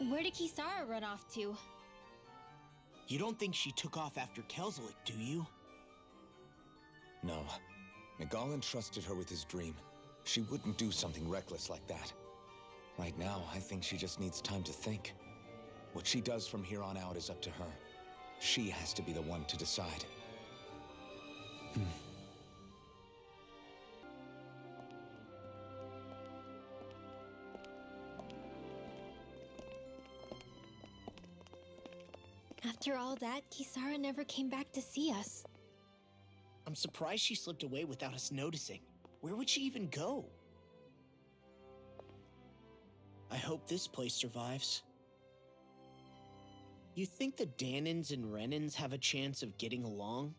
Where did Kisara run off to? You don't think she took off after Kelzelik, do you? No. Miguel entrusted her with his dream. She wouldn't do something reckless like that. Right now, I think she just needs time to think. What she does from here on out is up to her. She has to be the one to decide. After all that, Kisara never came back to see us. I'm surprised she slipped away without us noticing. Where would she even go? I hope this place survives. You think the Dahnans and Renans have a chance of getting along?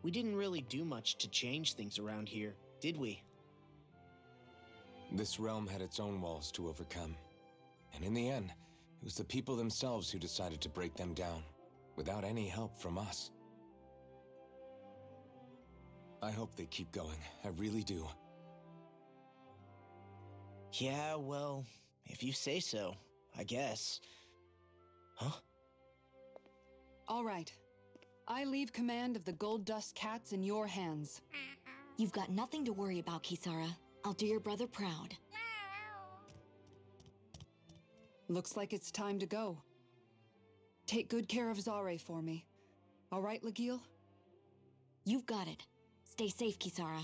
We didn't really do much to change things around here, did we? This realm had its own walls to overcome. And in the end, it was the people themselves who decided to break them down, without any help from us. I hope they keep going. I really do. Yeah, well, if you say so, I guess. Huh? All right. I leave command of the Gold Dust Cats in your hands. You've got nothing to worry about, Kisara. I'll do your brother proud. Looks like it's time to go. Take good care of Zare for me. All right, Lagiel? You've got it. Stay safe, Kisara.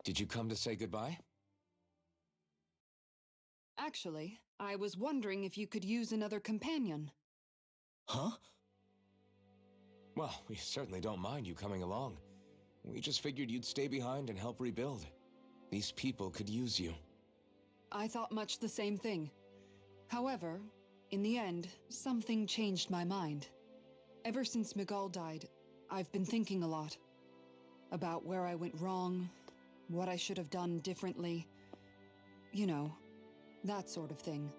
Did you come to say goodbye? Actually, I was wondering if you could use another companion. Huh? Well, we certainly don't mind you coming along. We just figured you'd stay behind and help rebuild. These people could use you. I thought much the same thing. However, in the end, something changed my mind. Ever since Miguel died, I've been thinking a lot. About where I went wrong, what I should have done differently. You know, that sort of thing.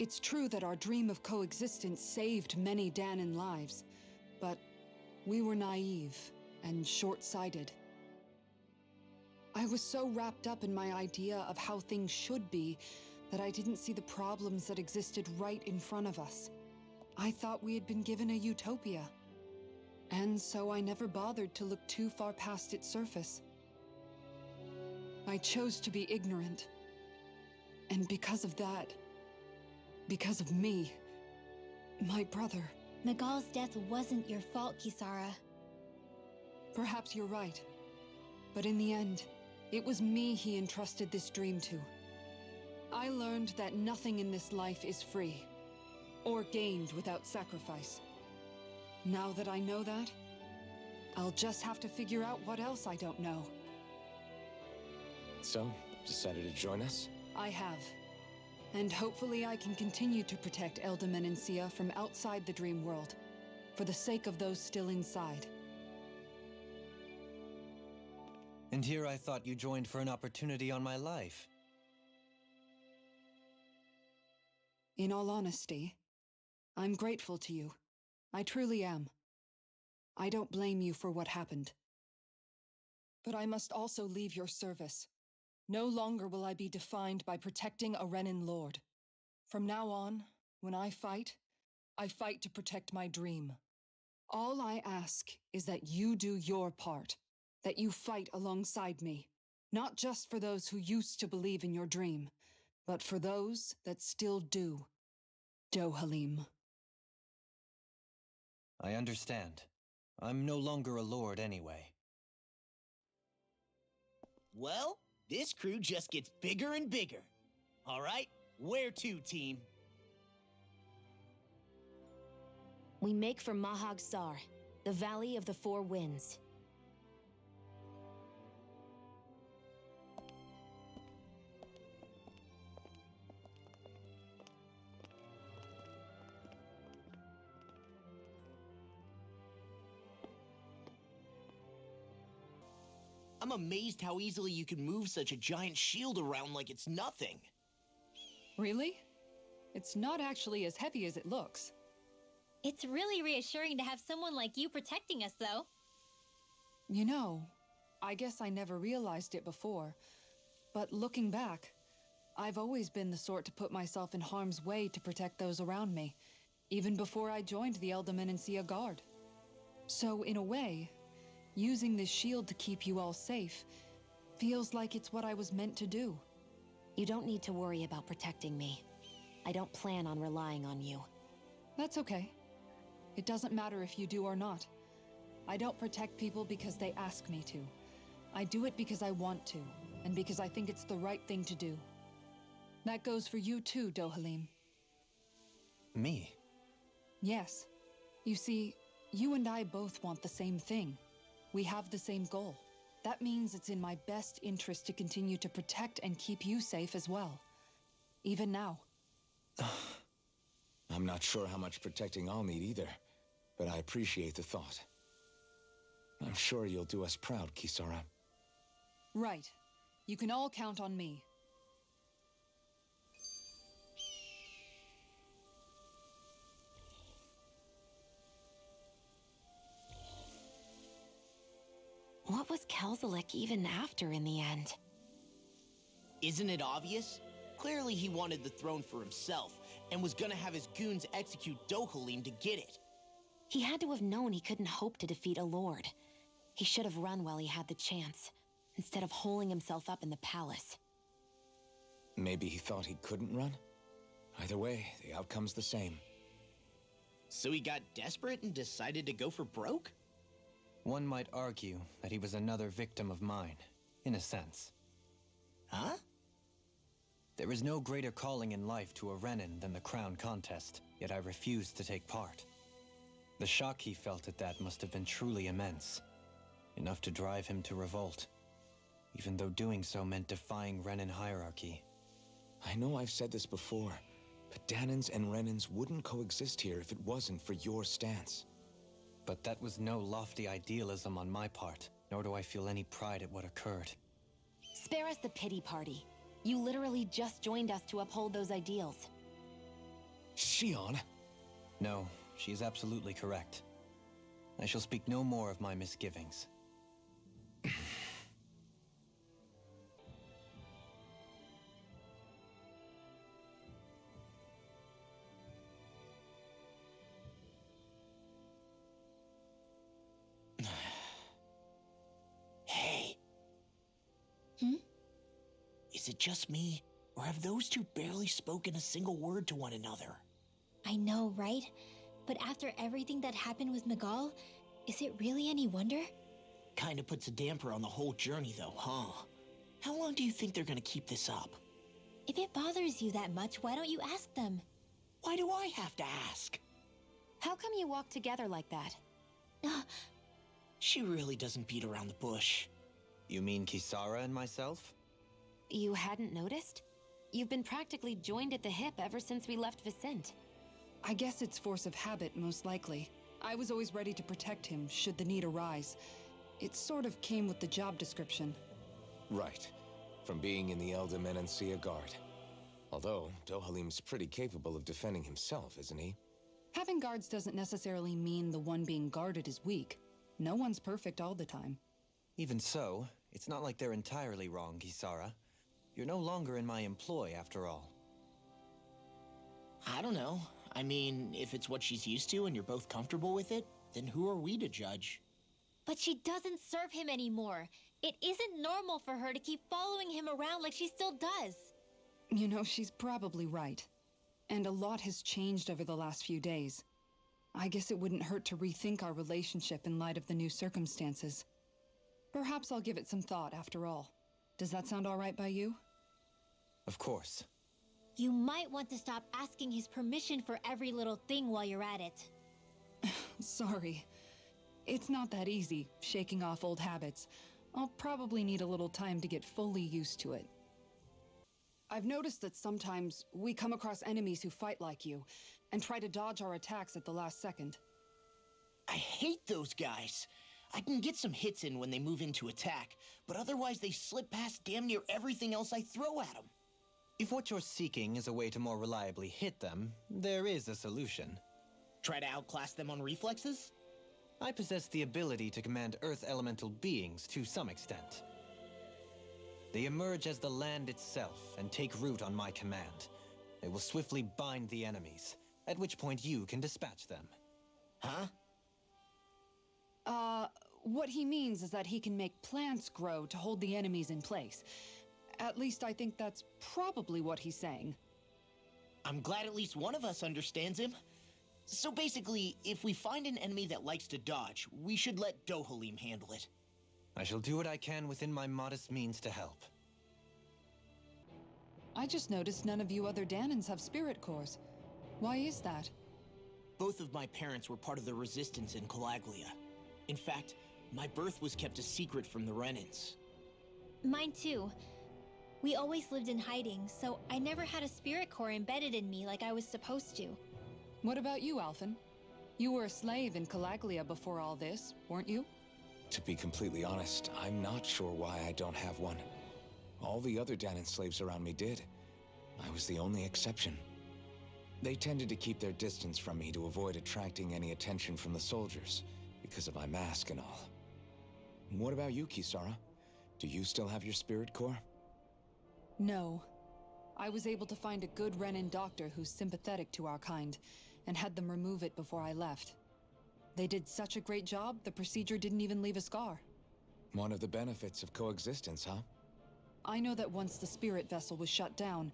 It's true that our dream of coexistence saved many Dahnan lives, but we were naive and short-sighted. I was so wrapped up in my idea of how things should be that I didn't see the problems that existed right in front of us. I thought we had been given a utopia. And so I never bothered to look too far past its surface. I chose to be ignorant. And because of that, because of me, my brother... Miguel's death wasn't your fault, Kisara. Perhaps you're right. But in the end, it was me he entrusted this dream to. I learned that nothing in this life is free, or gained without sacrifice. Now that I know that, I'll just have to figure out what else I don't know. So, decided to join us? I have. And hopefully I can continue to protect Elde Menancia from outside the dream world, for the sake of those still inside. And here I thought you joined for an opportunity on my life. In all honesty, I'm grateful to you. I truly am. I don't blame you for what happened. But I must also leave your service. No longer will I be defined by protecting a Renan lord. From now on, when I fight to protect my dream. All I ask is that you do your part, that you fight alongside me, not just for those who used to believe in your dream, but for those that still do. Dohalim. I understand. I'm no longer a lord anyway. Well, this crew just gets bigger and bigger. All right, where to, team? We make for Mahag Sar, the Valley of the Four Winds. I'm amazed how easily you can move such a giant shield around like it's nothing. Really? It's not actually as heavy as it looks. It's really reassuring to have someone like you protecting us, though. You know, I guess I never realized it before, but looking back, I've always been the sort to put myself in harm's way to protect those around me, even before I joined the Elder Menancia Guard. So, in a way, using this shield to keep you all safe feels like it's what I was meant to do. You don't need to worry about protecting me. I don't plan on relying on you. That's okay. It doesn't matter if you do or not. I don't protect people because they ask me to. I do it because I want to, and because I think it's the right thing to do. That goes for you too, Dohalim. Me? Yes. You see, you and I both want the same thing. We have the same goal. That means it's in my best interest to continue to protect and keep you safe as well. Even now. I'm not sure how much protecting I'll need either, but I appreciate the thought. I'm sure you'll do us proud, Kisara. Right. You can all count on me. What was Kelzalek even after in the end? Isn't it obvious? Clearly he wanted the throne for himself, and was gonna have his goons execute Dohalim to get it. He had to have known he couldn't hope to defeat a lord. He should have run while he had the chance, instead of holding himself up in the palace. Maybe he thought he couldn't run? Either way, the outcome's the same. So he got desperate and decided to go for broke? One might argue that he was another victim of mine, in a sense. Huh? There is no greater calling in life to a Renin than the crown contest, yet I refused to take part. The shock he felt at that must have been truly immense, enough to drive him to revolt, even though doing so meant defying Renin hierarchy. I know I've said this before, but Dahnans and Renins wouldn't coexist here if it wasn't for your stance. But that was no lofty idealism on my part, nor do I feel any pride at what occurred. Spare us the pity party. You literally just joined us to uphold those ideals. Shion? No, she is absolutely correct. I shall speak no more of my misgivings. Hey. Hmm? Is it just me, or have those two barely spoken a single word to one another? I know, right? But after everything that happened with Miguel, is it really any wonder? Kinda puts a damper on the whole journey though, huh? How long do you think they're gonna keep this up? If it bothers you that much, why don't you ask them? Why do I have to ask? How come you walk together like that? She really doesn't beat around the bush. You mean Kisara and myself? You hadn't noticed? You've been practically joined at the hip ever since we left Vicente. I guess it's force of habit, most likely. I was always ready to protect him, should the need arise. It sort of came with the job description. Right. From being in the Elder Menancia Guard. Although, Dohalim's pretty capable of defending himself, isn't he? Having guards doesn't necessarily mean the one being guarded is weak. No one's perfect all the time. Even so, it's not like they're entirely wrong, Kisara. You're no longer in my employ, after all. I don't know. I mean, if it's what she's used to and you're both comfortable with it, then who are we to judge? But she doesn't serve him anymore. It isn't normal for her to keep following him around like she still does. You know, she's probably right. And a lot has changed over the last few days. I guess it wouldn't hurt to rethink our relationship in light of the new circumstances. Perhaps I'll give it some thought after all. Does that sound all right by you? Of course. You might want to stop asking his permission for every little thing while you're at it. Sorry. It's not that easy, shaking off old habits. I'll probably need a little time to get fully used to it. I've noticed that sometimes we come across enemies who fight like you, and try to dodge our attacks at the last second. I hate those guys. I can get some hits in when they move into attack, but otherwise they slip past damn near everything else I throw at them. If what you're seeking is a way to more reliably hit them, there is a solution. Try to outclass them on reflexes? I possess the ability to command Earth elemental beings to some extent. They emerge as the land itself and take root on my command. They will swiftly bind the enemies, at which point you can dispatch them. Huh? What he means is that he can make plants grow to hold the enemies in place. At least I think that's probably what he's saying. I'm glad at least one of us understands him. So basically, if we find an enemy that likes to dodge, we should let Dohalim handle it. I shall do what I can within my modest means to help. I just noticed none of you other Danans have spirit cores. Why is that? Both of my parents were part of the resistance in Calaglia. In fact, my birth was kept a secret from the Renans. Mine too. We always lived in hiding, so I never had a spirit core embedded in me like I was supposed to. What about you, Alphen? You were a slave in Calaglia before all this, weren't you? To be completely honest, I'm not sure why I don't have one. All the other Danan slaves around me did. I was the only exception. They tended to keep their distance from me to avoid attracting any attention from the soldiers, because of my mask and all. What about you, Kisara? Do you still have your spirit core? No. I was able to find a good Renan doctor who's sympathetic to our kind, and had them remove it before I left. They did such a great job, the procedure didn't even leave a scar. One of the benefits of coexistence, huh? I know that once the spirit vessel was shut down,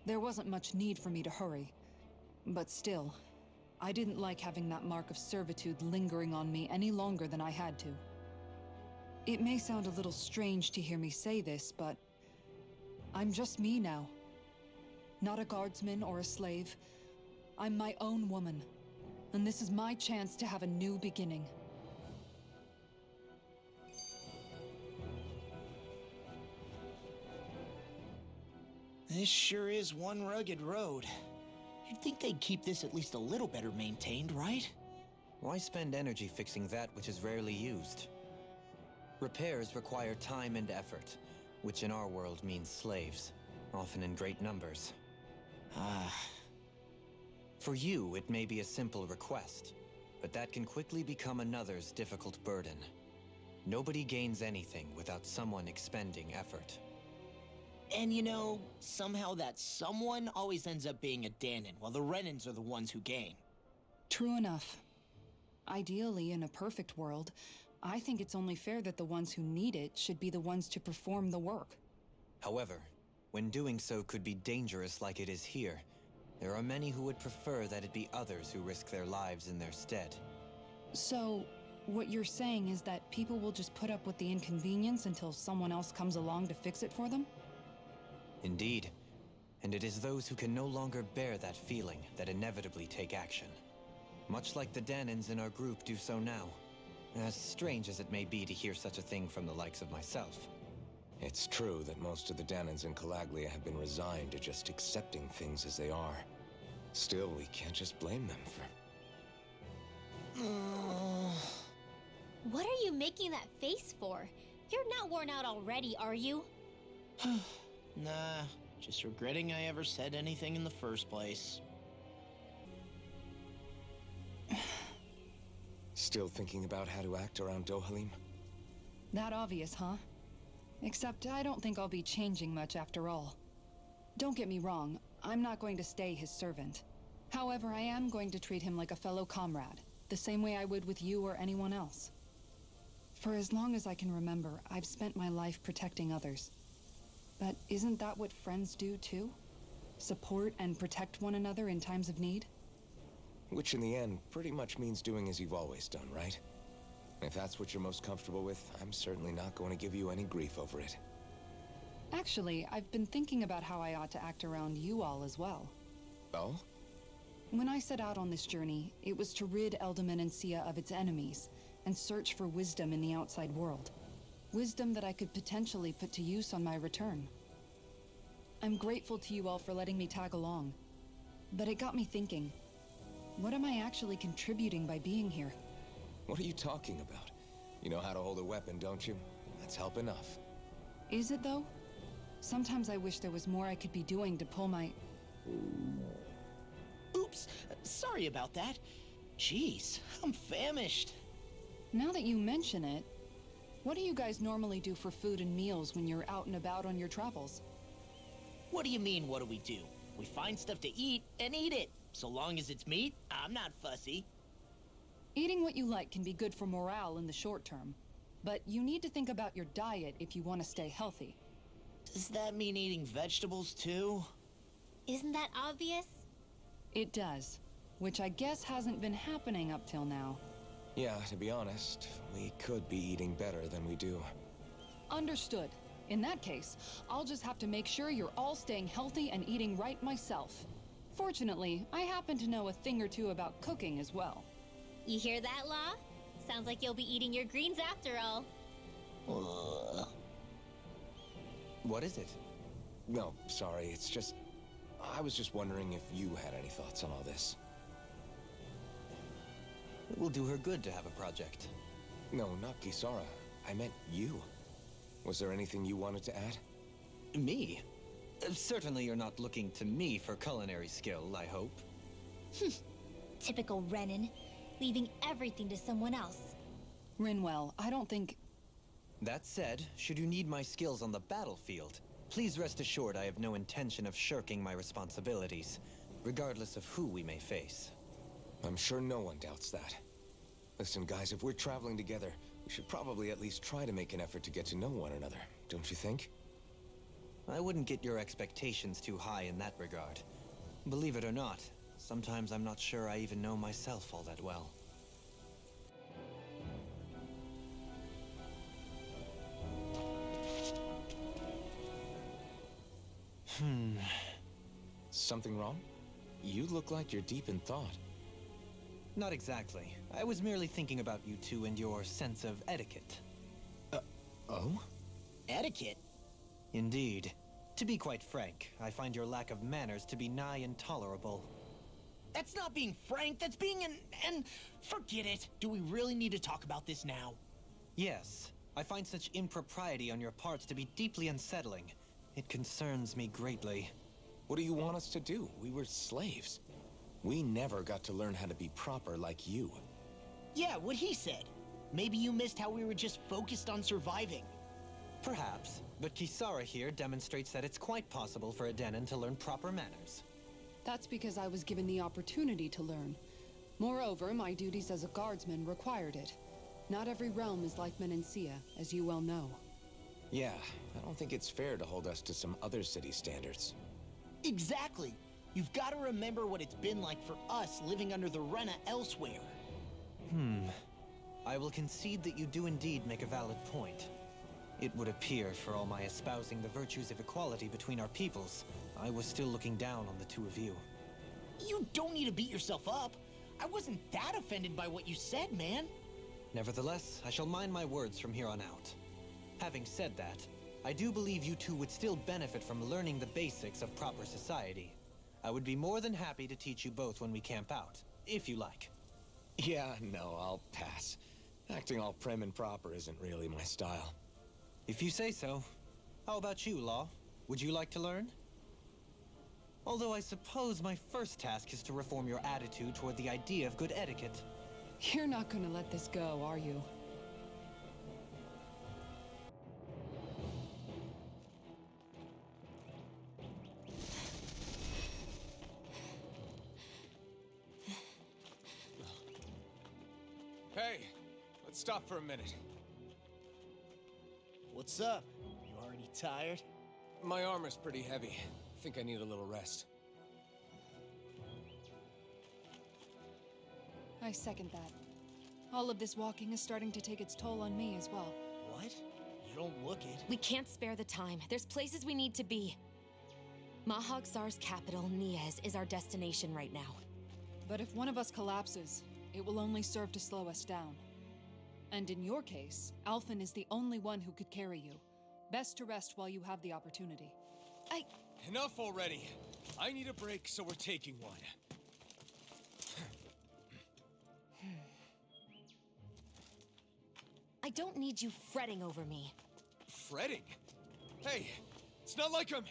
there wasn't much need for me to hurry. But still, I didn't like having that mark of servitude lingering on me any longer than I had to. It may sound a little strange to hear me say this, but I'm just me now. Not a guardsman or a slave. I'm my own woman, and this is my chance to have a new beginning. This sure is one rugged road. You'd think they'd keep this at least a little better maintained, right? Why spend energy fixing that which is rarely used? Repairs require time and effort, which in our world means slaves, often in great numbers. For you, it may be a simple request, but that can quickly become another's difficult burden. Nobody gains anything without someone expending effort. And you know, somehow that someone always ends up being a Danan, while the Renans are the ones who gain. True enough. Ideally, in a perfect world, I think it's only fair that the ones who need it should be the ones to perform the work. However, when doing so could be dangerous like it is here, there are many who would prefer that it be others who risk their lives in their stead. So, what you're saying is that people will just put up with the inconvenience until someone else comes along to fix it for them? Indeed. And it is those who can no longer bear that feeling that inevitably take action. Much like the Danans in our group do so now. As strange as it may be to hear such a thing from the likes of myself. It's true that most of the Danans in Calaglia have been resigned to just accepting things as they are. Still, we can't just blame them for... What are you making that face for? You're not worn out already, are you? Nah, just regretting I ever said anything in the first place. Still thinking about how to act around Dohalim? That obvious, huh? Except I don't think I'll be changing much after all. Don't get me wrong, I'm not going to stay his servant. However, I am going to treat him like a fellow comrade, the same way I would with you or anyone else. For as long as I can remember, I've spent my life protecting others. But isn't that what friends do too? Support and protect one another in times of need? Which in the end pretty much means doing as you've always done, right? If that's what you're most comfortable with, I'm certainly not going to give you any grief over it. Actually, I've been thinking about how I ought to act around you all as well. Oh? When I set out on this journey, it was to rid Eldaman and Sia of its enemies, and search for wisdom in the outside world. Wisdom that I could potentially put to use on my return. I'm grateful to you all for letting me tag along. But it got me thinking, what am I actually contributing by being here? What are you talking about? You know how to hold a weapon, don't you? That's help enough. Is it, though? Sometimes I wish there was more I could be doing to pull my... Oops, sorry about that. Jeez, I'm famished. Now that you mention it, what do you guys normally do for food and meals when you're out and about on your travels? What do you mean, what do we do? We find stuff to eat and eat it. So long as it's meat, I'm not fussy. Eating what you like can be good for morale in the short term, but you need to think about your diet if you want to stay healthy. Does that mean eating vegetables too? Isn't that obvious? It does, which I guess hasn't been happening up till now. Yeah, to be honest, we could be eating better than we do. Understood. In that case, I'll just have to make sure you're all staying healthy and eating right myself. Fortunately, I happen to know a thing or two about cooking as well. You hear that, Law? Sounds like you'll be eating your greens after all. Ugh. What is it? No, sorry, it's just... I was just wondering if you had any thoughts on all this. It will do her good to have a project. No, not Kisara. I meant you. Was there anything you wanted to add? Me? Certainly you're not looking to me for culinary skill, I hope. Typical Renan, leaving everything to someone else. Rinwell, I don't think... That said, should you need my skills on the battlefield, please rest assured I have no intention of shirking my responsibilities, regardless of who we may face. I'm sure no one doubts that. Listen, guys, if we're traveling together, we should probably at least try to make an effort to get to know one another, don't you think? I wouldn't get your expectations too high in that regard. Believe it or not, sometimes I'm not sure I even know myself all that well. Something wrong? You look like you're deep in thought. Not exactly. I was merely thinking about you two and your sense of etiquette. Oh? Etiquette? Indeed. To be quite frank, I find your lack of manners to be nigh intolerable. That's not being frank, that's being and forget it. Do we really need to talk about this now? Yes, I find such impropriety on your parts to be deeply unsettling. It concerns me greatly. What do you want us to do? We were slaves. We never got to learn how to be proper like you. Yeah, what he said. Maybe you missed how we were just focused on surviving. Perhaps, but Kisara here demonstrates that it's quite possible for a Denon to learn proper manners. That's because I was given the opportunity to learn. Moreover, my duties as a guardsman required it. Not every realm is like Menancia, as you well know. Yeah, I don't think it's fair to hold us to some other city standards. Exactly. You've got to remember what it's been like for us living under the Rena elsewhere. I will concede that you do indeed make a valid point. It would appear, for all my espousing the virtues of equality between our peoples, I was still looking down on the two of you. You don't need to beat yourself up. I wasn't that offended by what you said, man. Nevertheless, I shall mind my words from here on out. Having said that, I do believe you two would still benefit from learning the basics of proper society. I would be more than happy to teach you both when we camp out, if you like. Yeah, no, I'll pass. Acting all prim and proper isn't really my style. If you say so. How about you, Law? Would you like to learn? Although I suppose my first task is to reform your attitude toward the idea of good etiquette. You're not gonna let this go, are you? Hey, let's stop for a minute. What's up? You already tired? My armor's pretty heavy. I think I need a little rest. I second that. All of this walking is starting to take its toll on me as well. What? You don't look it. We can't spare the time. There's places we need to be. Mahag-Sar's capital, Niez, is our destination right now. But if one of us collapses, it will only serve to slow us down. And in your case, Alphen is the only one who could carry you. Best to rest while you have the opportunity. Enough already! I need a break, so we're taking one. I don't need you fretting over me. Fretting? Hey, it's not like I'm...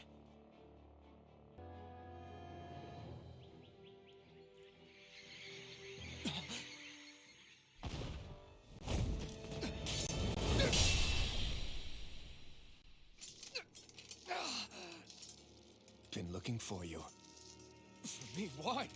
Been looking for you. For me, why?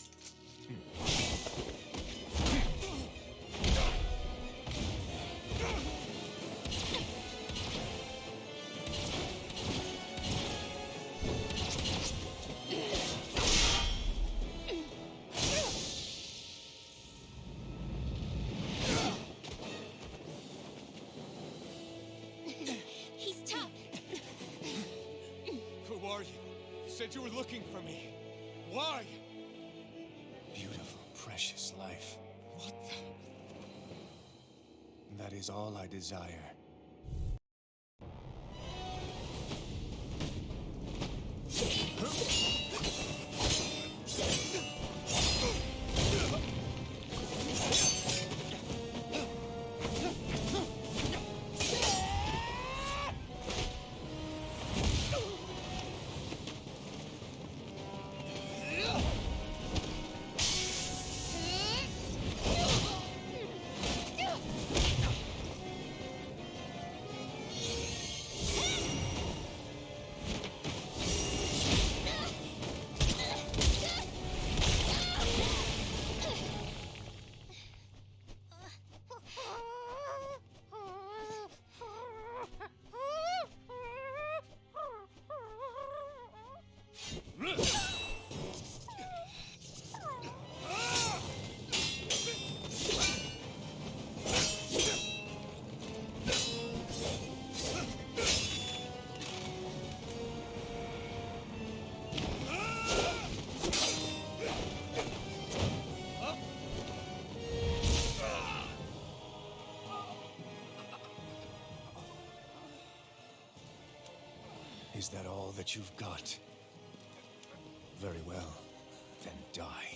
He's tough. Who are you? You said you were looking for me. Why? Beautiful, precious life. What the... That is all I desire. Is that all that you've got? Very well. Then die.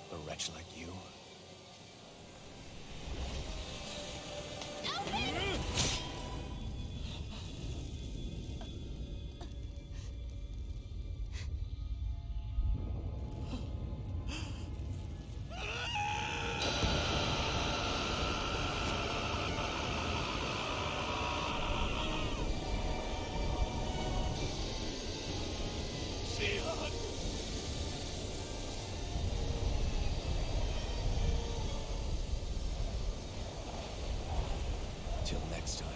A wretch like you? Till next time.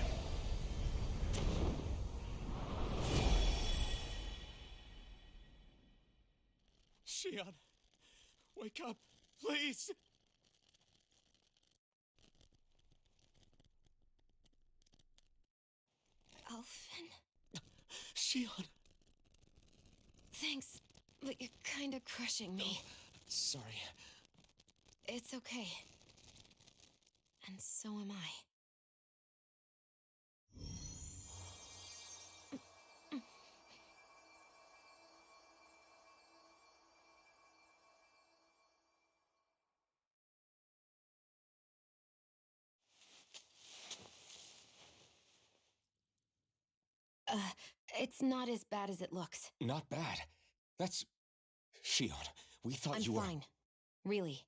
Shion, wake up, please! Alphen? Shion! Thanks, but you're kind of crushing me. Sorry. It's okay. And so am I. It's not as bad as it looks. Not bad. That's... Shion, we thought I'm you were... fine. Really.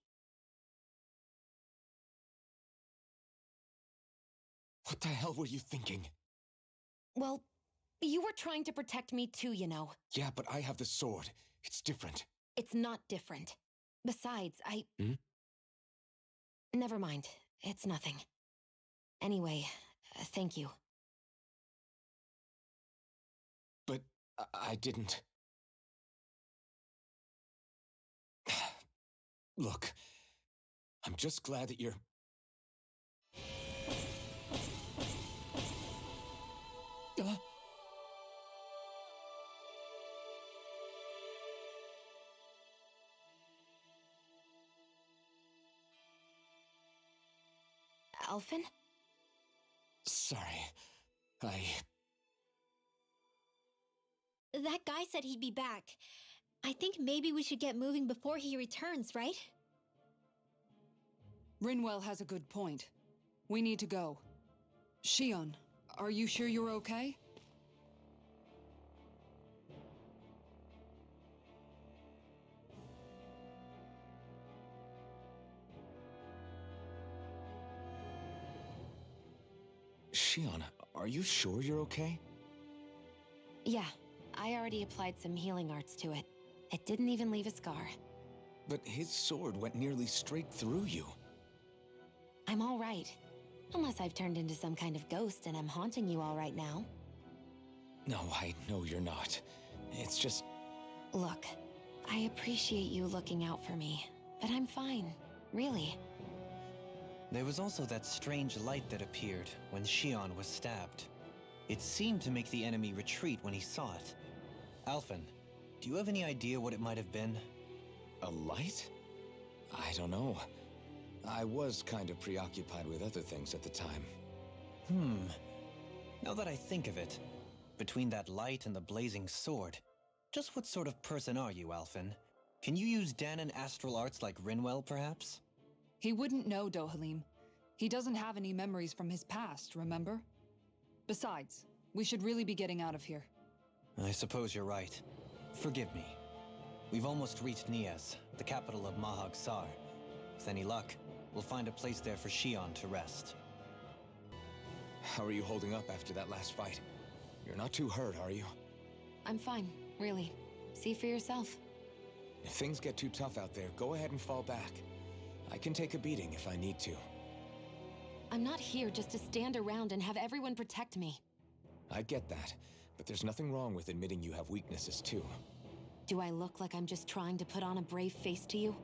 What the hell were you thinking? Well, you were trying to protect me too, you know. Yeah, but I have the sword. It's different. It's not different. Besides, Hmm? Never mind. It's nothing. Anyway, thank you. But I didn't... Look, I'm just glad that you're... Alphen? Sorry. That guy said he'd be back. I think maybe we should get moving before he returns, right? Rinwell has a good point. We need to go. Shion, are you sure you're okay? Shion, are you sure you're okay? Yeah, I already applied some healing arts to it. It didn't even leave a scar. But his sword went nearly straight through you. I'm all right. Unless I've turned into some kind of ghost and I'm haunting you all right now. No, I know you're not. It's just... Look, I appreciate you looking out for me, but I'm fine. Really. There was also that strange light that appeared when Shion was stabbed. It seemed to make the enemy retreat when he saw it. Alphen, do you have any idea what it might have been? A light? I don't know. I was kind of preoccupied with other things at the time. Now that I think of it, between that light and the blazing sword, just what sort of person are you, Alphen? Can you use Dahnan astral arts like Rinwell, perhaps? He wouldn't know, Dohalim. He doesn't have any memories from his past, remember? Besides, we should really be getting out of here. I suppose you're right. Forgive me. We've almost reached Niez, the capital of Mahag Saar. With any luck, we'll find a place there for Shion to rest. How are you holding up after that last fight? You're not too hurt, are you? I'm fine, really. See for yourself. If things get too tough out there, go ahead and fall back. I can take a beating if I need to. I'm not here just to stand around and have everyone protect me. I get that, but there's nothing wrong with admitting you have weaknesses too. Do I look like I'm just trying to put on a brave face to you?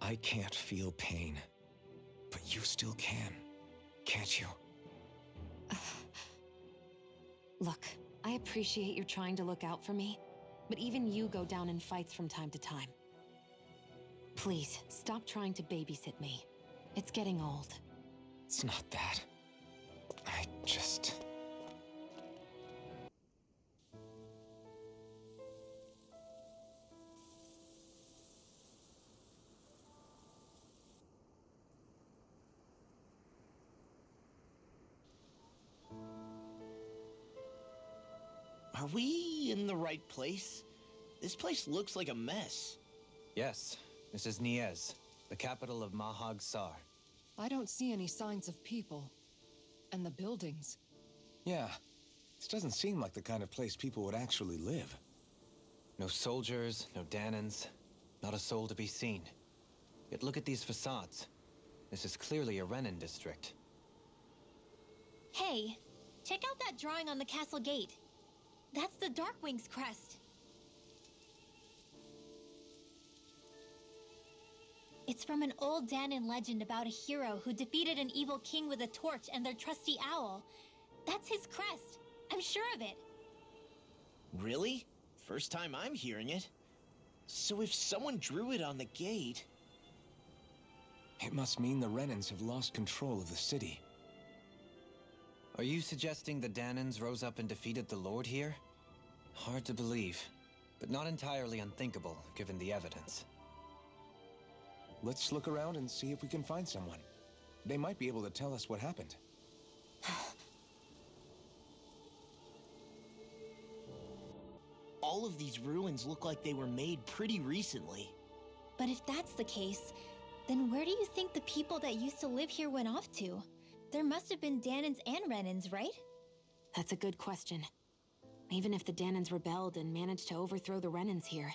I can't feel pain. But you still can, can't you? Look, I appreciate you're trying to look out for me, but even you go down in fights from time to time. Please, stop trying to babysit me. It's getting old. It's not that. I just... Are we in the right place? This place looks like a mess. Yes, this is Niez, the capital of Mahag Saar. I don't see any signs of people. And the buildings. Yeah, this doesn't seem like the kind of place people would actually live. No soldiers, no Dahnans, not a soul to be seen. Yet look at these facades. This is clearly a Renan district. Hey, check out that drawing on the castle gate. That's the Darkwing's crest. It's from an old Dahnan legend about a hero who defeated an evil king with a torch and their trusty owl. That's his crest. I'm sure of it. Really? First time I'm hearing it. So if someone drew it on the gate... It must mean the Renans have lost control of the city. Are you suggesting the Dahnans rose up and defeated the Lord here? Hard to believe, but not entirely unthinkable, given the evidence. Let's look around and see if we can find someone. They might be able to tell us what happened. All of these ruins look like they were made pretty recently. But if that's the case, then where do you think the people that used to live here went off to? There must have been Dahnans and Renans, right? That's a good question. Even if the Dahnans rebelled and managed to overthrow the Renans here,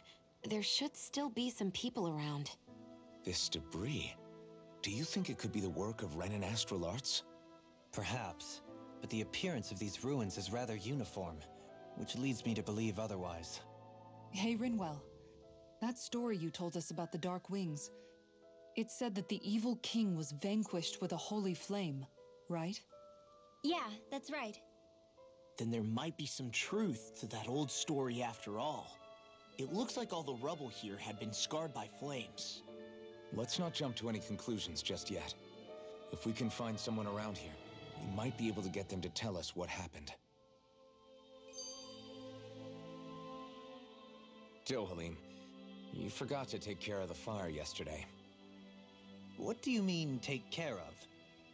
there should still be some people around. This debris... Do you think it could be the work of Renan astral arts? Perhaps, but the appearance of these ruins is rather uniform, which leads me to believe otherwise. Hey, Rinwell. That story you told us about the Dark Wings. It said that the evil king was vanquished with a holy flame, right? Yeah, that's right. Then there might be some truth to that old story after all. It looks like all the rubble here had been scarred by flames. Let's not jump to any conclusions just yet. If we can find someone around here, we might be able to get them to tell us what happened. Dohalim, you forgot to take care of the fire yesterday. What do you mean, take care of?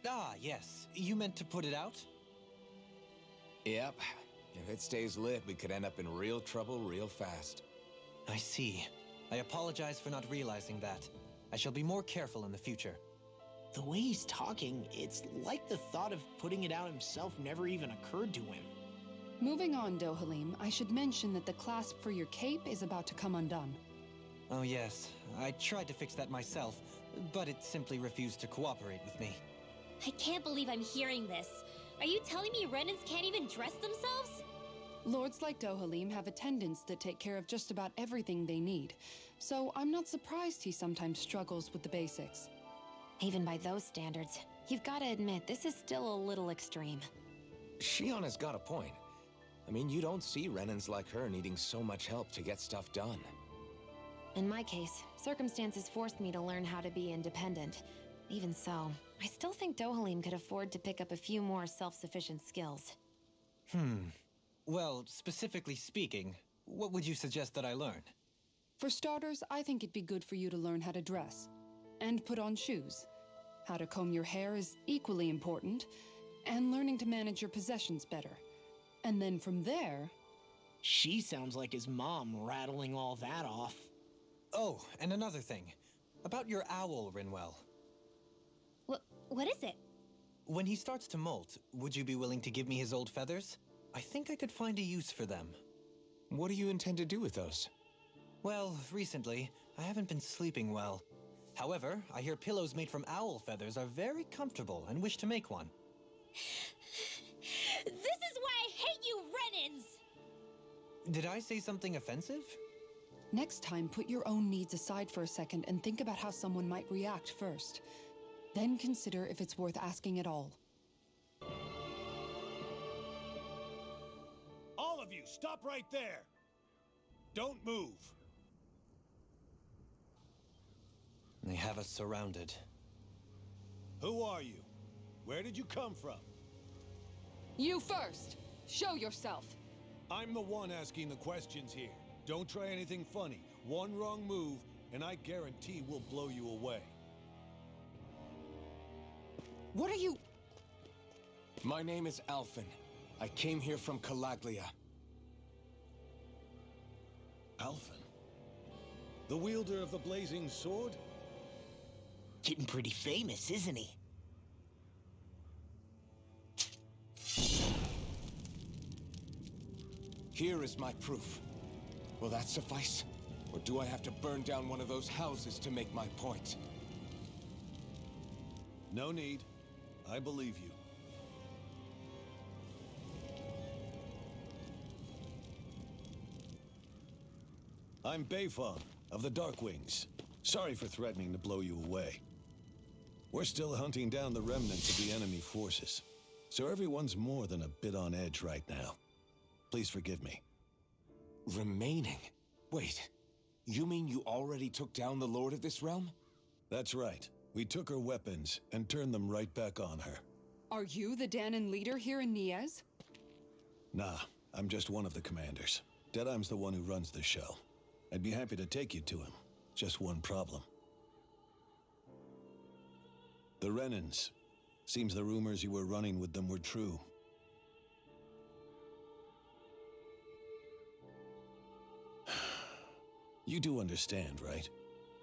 Ah, yes. You meant to put it out? Yep. If it stays lit, we could end up in real trouble real fast. I see. I apologize for not realizing that. I shall be more careful in the future. The way he's talking, it's like the thought of putting it out himself never even occurred to him. Moving on, Dohalim, I should mention that the clasp for your cape is about to come undone. Oh yes, I tried to fix that myself, but it simply refused to cooperate with me. I can't believe I'm hearing this. Are you telling me Renans can't even dress themselves? Lords like Dohalim have attendants that take care of just about everything they need, so I'm not surprised he sometimes struggles with the basics. Even by those standards, you've got to admit this is still a little extreme. Shionna's got a point. I mean, you don't see Renans like her needing so much help to get stuff done. In my case, circumstances forced me to learn how to be independent. Even so, I still think Dohalim could afford to pick up a few more self-sufficient skills. Well, specifically speaking, what would you suggest that I learn? For starters, I think it'd be good for you to learn how to dress. And put on shoes. How to comb your hair is equally important, and learning to manage your possessions better. And then from there... She sounds like his mom rattling all that off. Oh, and another thing. About your owl, Rinwell. What is it? When he starts to molt, would you be willing to give me his old feathers? I think I could find a use for them. What do you intend to do with those? Well, recently, I haven't been sleeping well. However, I hear pillows made from owl feathers are very comfortable and wish to make one. This is why I hate you, Renans! Did I say something offensive? Next time, put your own needs aside for a second and think about how someone might react first. Then consider if it's worth asking at all. All of you, stop right there! Don't move! They have us surrounded. Who are you? Where did you come from? You first! Show yourself! I'm the one asking the questions here. Don't try anything funny. One wrong move, and I guarantee we'll blow you away. What are you... My name is Alphen. I came here from Calaglia. Alphen? The wielder of the blazing sword? Getting pretty famous, isn't he? Here is my proof. Will that suffice? Or do I have to burn down one of those houses to make my point? No need. I believe you. I'm Beifong of the Darkwings. Sorry for threatening to blow you away. We're still hunting down the remnants of the enemy forces, so everyone's more than a bit on edge right now. Please forgive me. Remaining? Wait, you mean you already took down the Lord of this realm? That's right. We took her weapons and turned them right back on her. Are you the Dahnan leader here in Niez? Nah, I'm just one of the commanders. Deadeye's the one who runs the show. I'd be happy to take you to him. Just one problem. The Renans. Seems the rumors you were running with them were true. You do understand, right?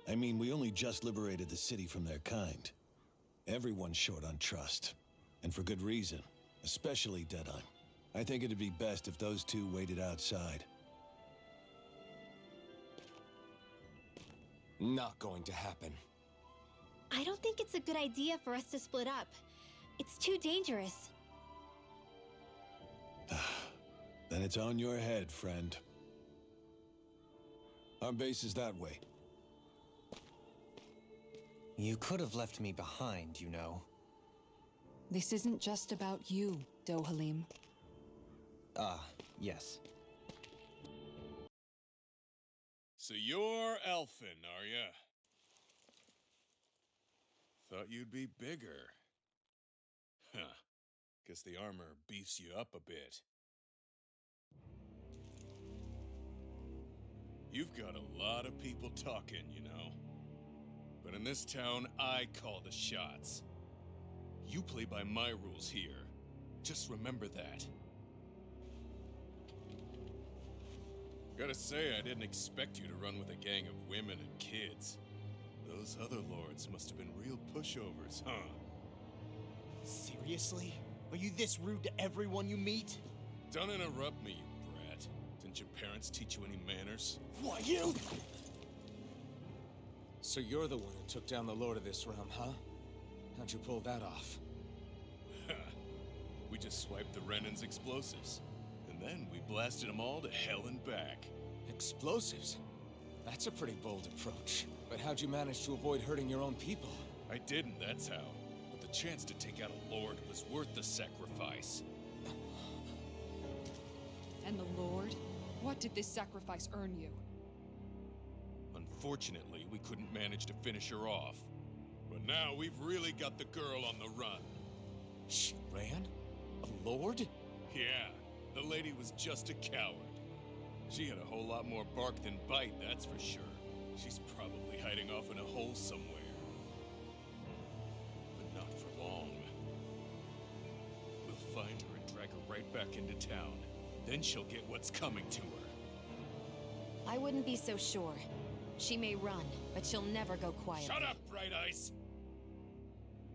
I mean, we only just liberated the city from their kind. Everyone's short on trust. And for good reason. Especially Deadeye. I think it'd be best if those two waited outside. Not going to happen. I don't think it's a good idea for us to split up. It's too dangerous. Then it's on your head, friend. Our base is that way. You could have left me behind, you know. This isn't just about you. Dohalim. Ah, yes. So you're Elfin, are ya? Thought you'd be bigger. Huh. Guess the armor beefs you up a bit. You've got a lot of people talking, you know. But in this town, I call the shots. You play by my rules here. Just remember that. Gotta say, I didn't expect you to run with a gang of women and kids. Those other lords must have been real pushovers, huh? Seriously? Are you this rude to everyone you meet? Don't interrupt me, you brat. Didn't your parents teach you any manners? Why, you? So you're the one who took down the Lord of this realm, huh? How'd you pull that off? We just swiped the Renan's explosives. And then we blasted them all to hell and back. Explosives? That's a pretty bold approach. But how'd you manage to avoid hurting your own people? I didn't, that's how. But the chance to take out a lord was worth the sacrifice. And the Lord? What did this sacrifice earn you? Unfortunately, we couldn't manage to finish her off. But now we've really got the girl on the run. She ran? A lord? Yeah, the lady was just a coward. She had a whole lot more bark than bite, that's for sure. She's probably hiding off in a hole somewhere. But not for long. We'll find her and drag her right back into town. Then she'll get what's coming to her. I wouldn't be so sure. She may run, but she'll never go quiet. Shut up, Bright Eyes!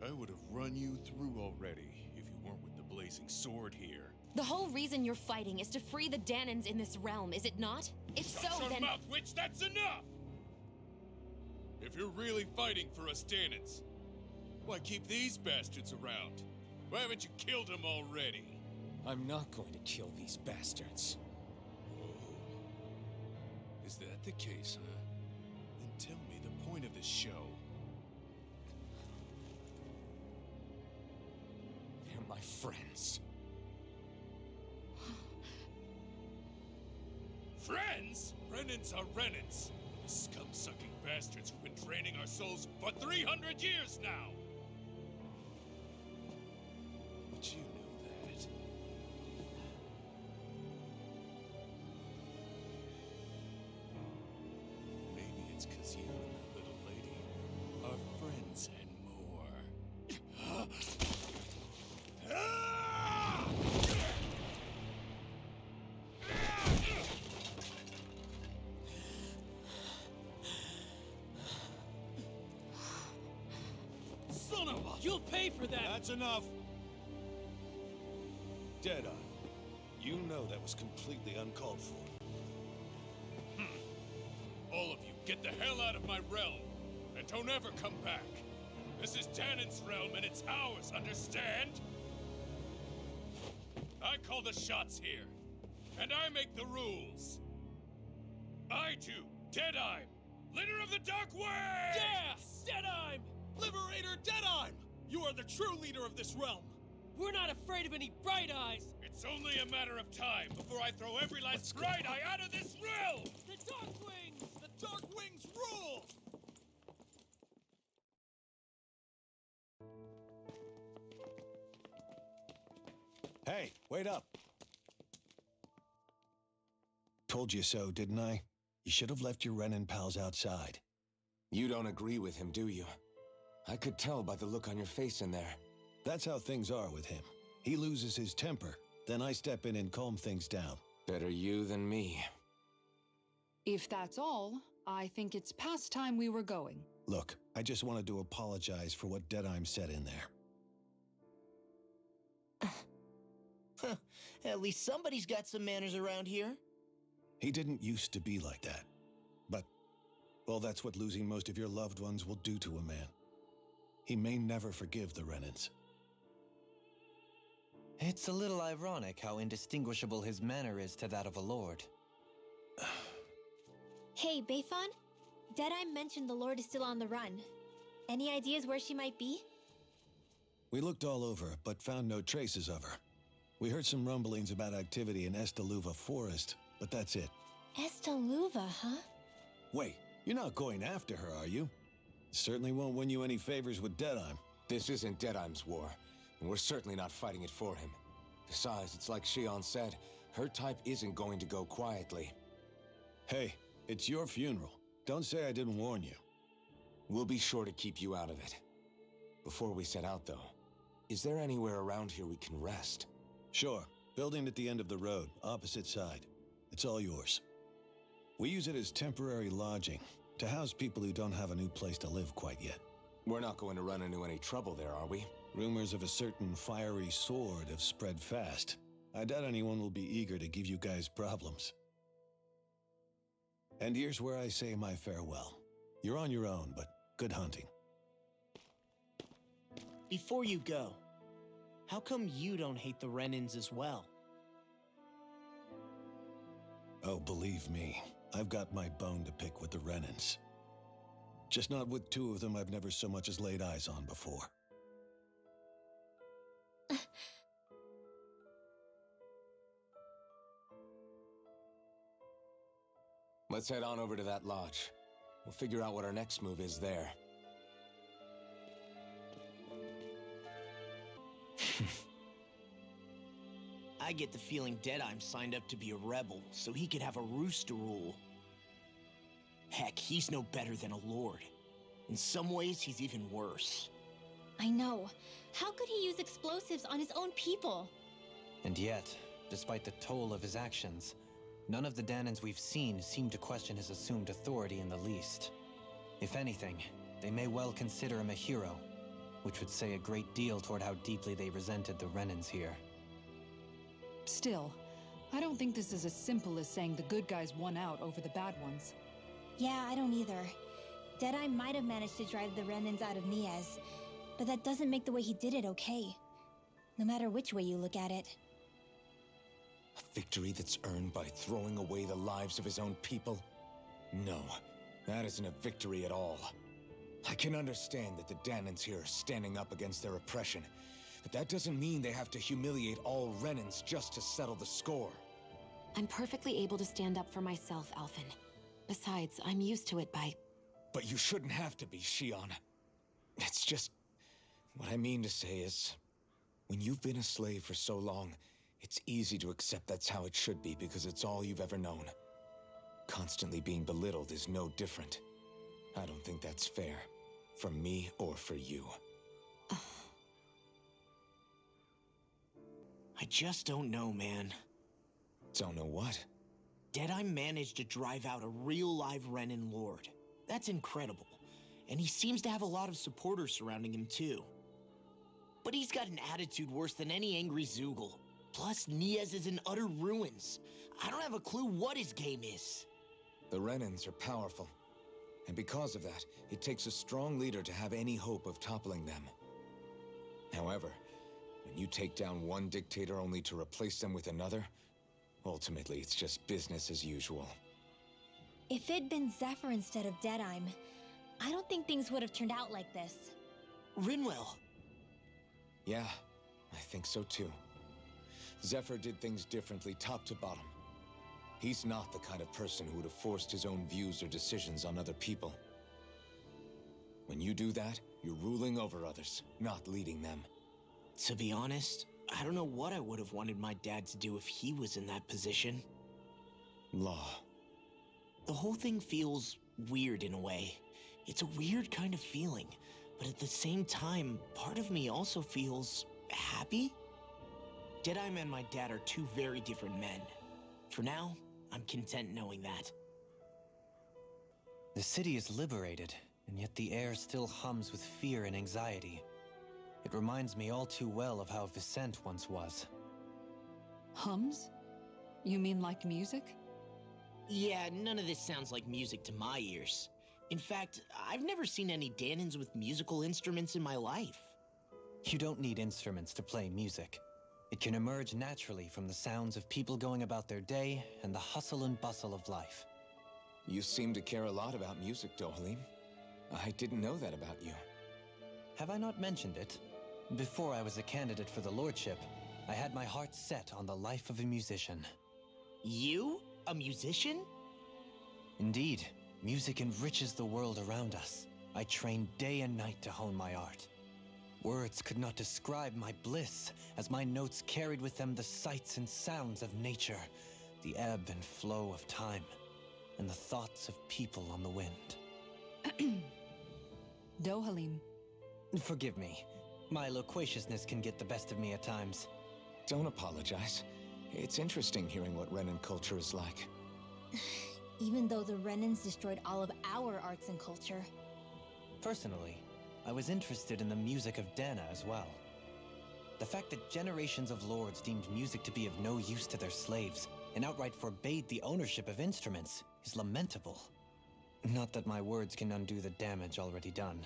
I would have run you through already if you weren't with the blazing sword here. The whole reason you're fighting is to free the Danans in this realm, is it not? If so, Shut your then... mouth, witch! That's enough! If you're really fighting for us Danans, why keep these bastards around? Why haven't you killed them already? I'm not going to kill these bastards. Oh. Is that the case, huh? Then tell me the point of the show. They're my friends. Friends? Renans are Renans. The scum-sucking bastards who've been draining our souls for 300 years now! But you know that. Maybe it's 'cause you and that little lady are friends and more. Son of a... You'll pay for that! That's enough! Deadeye, you know that was completely uncalled for. All of you, get the hell out of my realm! And don't ever come back! This is Danan's realm and it's ours, understand? I call the shots here. And I make the rules. I do, Deadeye, leader of the Dark Way! Yes! Deadime! Liberator Deadime! You are the true leader of this realm! We're not afraid of any Bright Eyes! It's only a matter of time before I throw every last Bright Eye out of this realm! The Dark Wings! The Dark Wings rule! Hey, wait up! Told you so, didn't I? You should have left your Renan pals outside. You don't agree with him, do you? I could tell by the look on your face in there. That's how things are with him. He loses his temper, then I step in and calm things down. Better you than me. If that's all, I think it's past time we were going. Look, I just wanted to apologize for what Deadeye said in there. At least somebody's got some manners around here. He didn't used to be like that. But, well, that's what losing most of your loved ones will do to a man. He may never forgive the Renans. It's a little ironic how indistinguishable his manner is to that of a lord. Hey, Bayfon? Deadeye mentioned the Lord is still on the run. Any ideas where she might be? We looked all over, but found no traces of her. We heard some rumblings about activity in Estaluva Forest, but that's it. Estaluva, huh? Wait, you're not going after her, are you? Certainly won't win you any favors with Deadheim. This isn't Deadheim's war, and we're certainly not fighting it for him. Besides, it's like Shion said, her type isn't going to go quietly. Hey, it's your funeral. Don't say I didn't warn you. We'll be sure to keep you out of it. Before we set out, though, is there anywhere around here we can rest? Sure. Building at the end of the road, opposite side. It's all yours. We use it as temporary lodging, to house people who don't have a new place to live quite yet. We're not going to run into any trouble there, are we? Rumors of a certain fiery sword have spread fast. I doubt anyone will be eager to give you guys problems. And here's where I say my farewell. You're on your own, but good hunting. Before you go, how come you don't hate the Renans as well? Oh, believe me, I've got my bone to pick with the Renans. Just not with two of them I've never so much as laid eyes on before. Let's head on over to that lodge. We'll figure out what our next move is there. I get the feeling Deadheim signed up to be a rebel so he could have a roost to rule. Heck, he's no better than a lord. In some ways, he's even worse. I know. How could he use explosives on his own people? And yet, despite the toll of his actions, none of the Dahnans we've seen seem to question his assumed authority in the least. If anything, they may well consider him a hero, which would say a great deal toward how deeply they resented the Renans here. Still, I don't think this is as simple as saying the good guys won out over the bad ones. Yeah, I don't either. Deadeye might have managed to drive the Renans out of Niez, but that doesn't make the way he did it okay. No matter which way you look at it. A victory that's earned by throwing away the lives of his own people? No, that isn't a victory at all. I can understand that the Dahnans here are standing up against their oppression, but that doesn't mean they have to humiliate all Renans just to settle the score. I'm perfectly able to stand up for myself, Alphen. Besides, I'm used to it by... But you shouldn't have to be, Shion. It's just... What I mean to say is... When you've been a slave for so long, it's easy to accept that's how it should be because it's all you've ever known. Constantly being belittled is no different. I don't think that's fair. For me or for you. I just don't know, man. Don't know what? Deadeye managed to drive out a real live Renan lord. That's incredible. And he seems to have a lot of supporters surrounding him too. But he's got an attitude worse than any angry Zoogle. Plus, Niez is in utter ruins. I don't have a clue what his game is. The Renans are powerful. And because of that, it takes a strong leader to have any hope of toppling them. However, when you take down one dictator only to replace them with another, ultimately it's just business as usual. If it'd been Zephyr instead of Deadeye, I don't think things would have turned out like this. Rinwell. Yeah, I think so too. Zephyr did things differently top to bottom. He's not the kind of person who would have forced his own views or decisions on other people. When you do that, you're ruling over others, not leading them. To be honest, I don't know what I would have wanted my dad to do if he was in that position. Law. The whole thing feels weird in a way. It's a weird kind of feeling, but at the same time, part of me also feels happy? Deadeye and my dad are two very different men. For now, I'm content knowing that. The city is liberated, and yet the air still hums with fear and anxiety. It reminds me all too well of how Vicente once was. Hums? You mean like music? Yeah, none of this sounds like music to my ears. In fact, I've never seen any Dahnans with musical instruments in my life. You don't need instruments to play music. It can emerge naturally from the sounds of people going about their day and the hustle and bustle of life. You seem to care a lot about music, Dohalim. I didn't know that about you. Have I not mentioned it? Before I was a candidate for the lordship, I had my heart set on the life of a musician. You? A musician? Indeed, music enriches the world around us. I trained day and night to hone my art. Words could not describe my bliss, as my notes carried with them the sights and sounds of nature, the ebb and flow of time, and the thoughts of people on the wind. Dohalim. Forgive me. My loquaciousness can get the best of me at times. Don't apologize. It's interesting hearing what Renan culture is like. Even though the Renans destroyed all of our arts and culture. Personally, I was interested in the music of Dana as well. The fact that generations of lords deemed music to be of no use to their slaves and outright forbade the ownership of instruments is lamentable. Not that my words can undo the damage already done.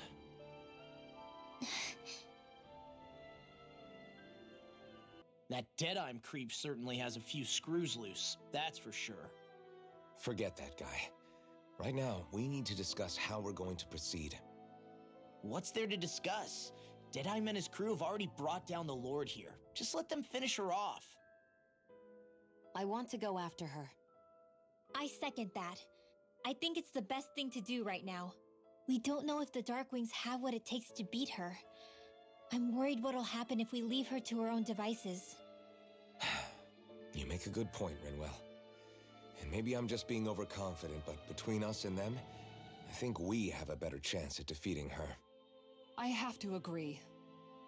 That Deadeye creep certainly has a few screws loose, that's for sure. Forget that guy. Right now, we need to discuss how we're going to proceed. What's there to discuss? Deadeye and his crew have already brought down the Lord here. Just let them finish her off. I want to go after her. I second that. I think it's the best thing to do right now. We don't know if the Darkwings have what it takes to beat her. I'm worried what'll happen if we leave her to her own devices. You make a good point, Rinwell. And maybe I'm just being overconfident, but between us and them, I think we have a better chance at defeating her. I have to agree.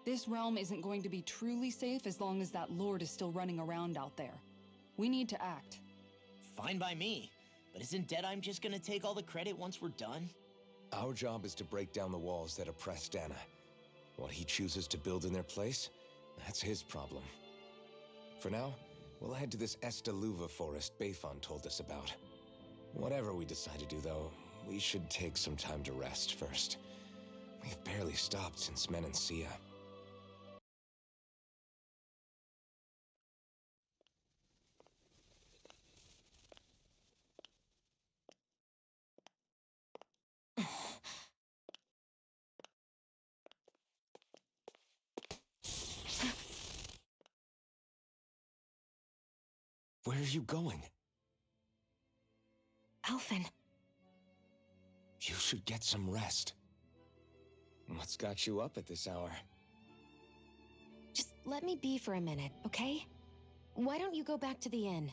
This realm isn't going to be truly safe as long as that Lord is still running around out there. We need to act. Fine by me. But isn't Deadeye just gonna take all the credit once we're done? Our job is to break down the walls that oppress Dana. What he chooses to build in their place, that's his problem. For now, we'll head to this Estaluva forest Bayfon told us about. Whatever we decide to do, though, we should take some time to rest first. We've barely stopped since Menancia. Where are you going? Alphen. You should get some rest. What's got you up at this hour? Just let me be for a minute, okay? Why don't you go back to the inn?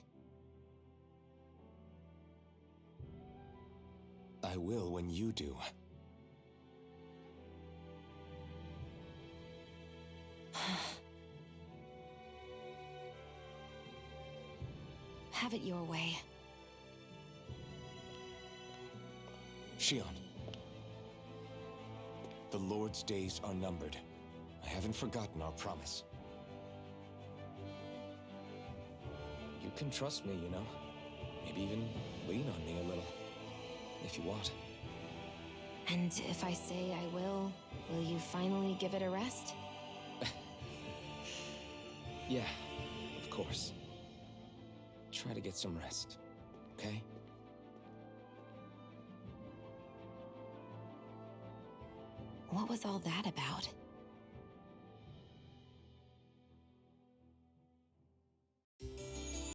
I will when you do. Have it your way. Shion. The Lord's days are numbered. I haven't forgotten our promise. You can trust me, you know. Maybe even lean on me a little. If you want. And if I say I will you finally give it a rest? Yeah, of course. Try to get some rest, okay? What was all that about?